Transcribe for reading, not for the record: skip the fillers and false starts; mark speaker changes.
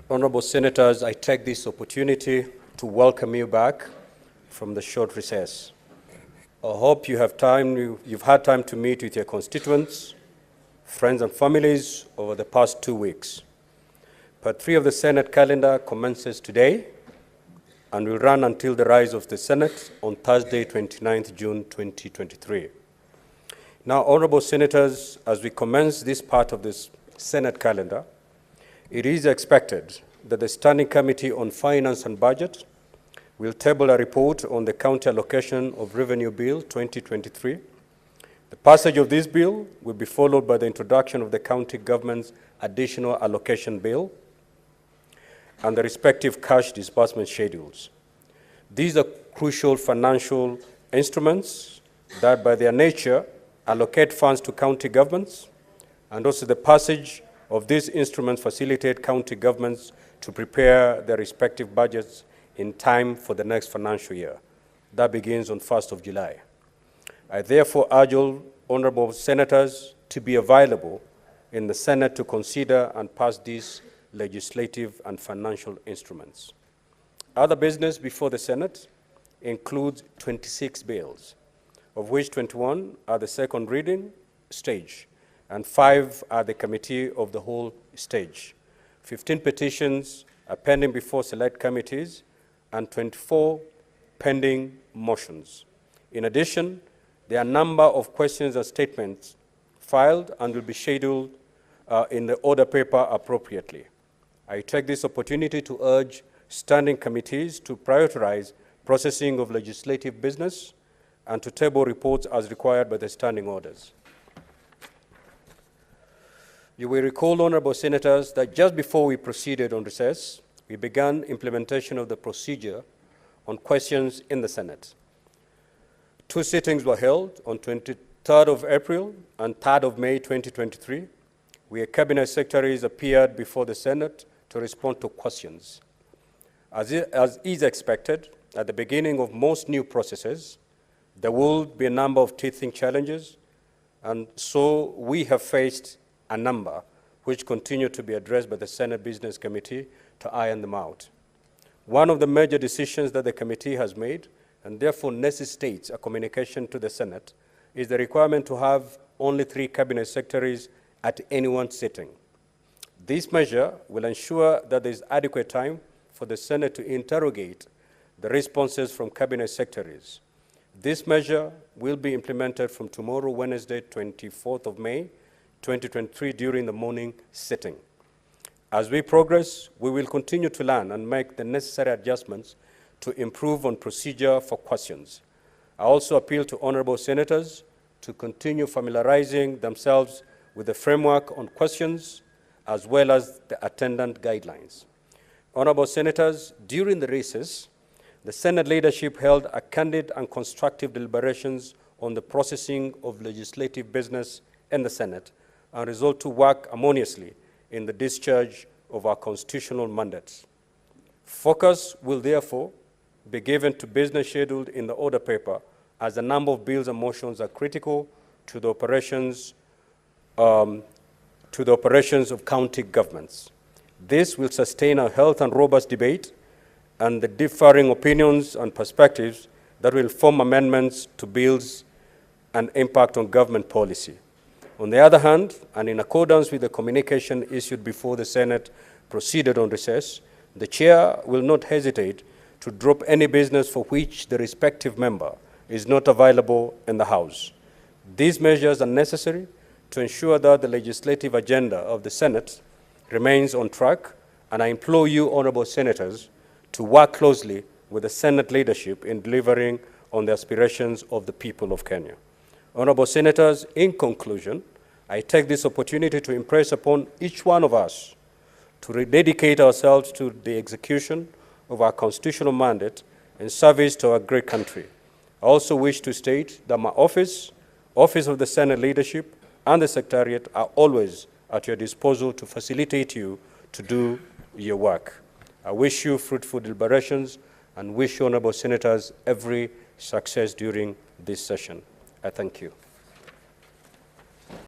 Speaker 1: Honorable Senators, I take this opportunity to welcome you back from the short recess. I hope you've had time to meet with your constituents, friends and families over the past 2 weeks. Part 3 of the Senate calendar commences today and will run until the rise of the Senate on Thursday, 29th June 2023. Now, Honorable Senators, as we commence this part of this Senate calendar, it is expected that the Standing Committee on Finance and Budget will table a report on the County Allocation of Revenue Bill 2023. The passage of this bill will be followed by the introduction of the County Government's Additional Allocation Bill and the respective cash disbursement schedules. These are crucial financial instruments that, by their nature, allocate funds to county governments, and also the passage of these instruments facilitate county governments to prepare their respective budgets in time for the next financial year. That begins on 1st of July. I therefore urge all honorable senators to be available in the Senate to consider and pass these legislative and financial instruments. Other business before the Senate includes 26 bills, of which 21 are the second reading stage, and 5 are the committee of the whole stage. 15 petitions are pending before select committees, and 24 pending motions. In addition, there are a number of questions and statements filed and will be scheduled in the order paper appropriately. I take this opportunity to urge standing committees to prioritize processing of legislative business and to table reports as required by the standing orders. You will recall, honorable senators, that just before we proceeded on recess, we began implementation of the procedure on questions in the Senate. 2 sittings were held on 23rd of April and 3rd of May 2023, where cabinet secretaries appeared before the Senate to respond to questions. As is expected, at the beginning of most new processes, there will be a number of teething challenges, and so we have faced a number which continue to be addressed by the Senate Business Committee to iron them out. One of the major decisions that the committee has made, and therefore necessitates a communication to the Senate, is the requirement to have only 3 cabinet secretaries at any one sitting. This measure will ensure that there is adequate time for the Senate to interrogate the responses from cabinet secretaries. This measure will be implemented from tomorrow, Wednesday, 24th of May, 2023, during the morning sitting. As we progress, we will continue to learn and make the necessary adjustments to improve on procedure for questions. I also appeal to honorable senators to continue familiarizing themselves with the framework on questions as well as the attendant guidelines. Honorable senators, during the recess, the Senate leadership held a candid and constructive deliberations on the processing of legislative business in the Senate and resolved to work harmoniously in the discharge of our constitutional mandates. Focus will therefore be given to business scheduled in the order paper, as a number of bills and motions are critical to the operations of county governments. This will sustain a healthy and robust debate and the differing opinions and perspectives that will form amendments to bills and impact on government policy. On the other hand, and in accordance with the communication issued before the Senate proceeded on recess, the Chair will not hesitate to drop any business for which the respective member is not available in the House. These measures are necessary to ensure that the legislative agenda of the Senate remains on track, and I implore you, honorable senators, to work closely with the Senate leadership in delivering on the aspirations of the people of Kenya. Honorable senators, in conclusion, I take this opportunity to impress upon each one of us to rededicate ourselves to the execution of our constitutional mandate in service to our great country. I also wish to state that my office of the Senate leadership, and the Secretariat are always at your disposal to facilitate you to do your work. I wish you fruitful deliberations and wish you, honorable senators, every success during this session. I thank you.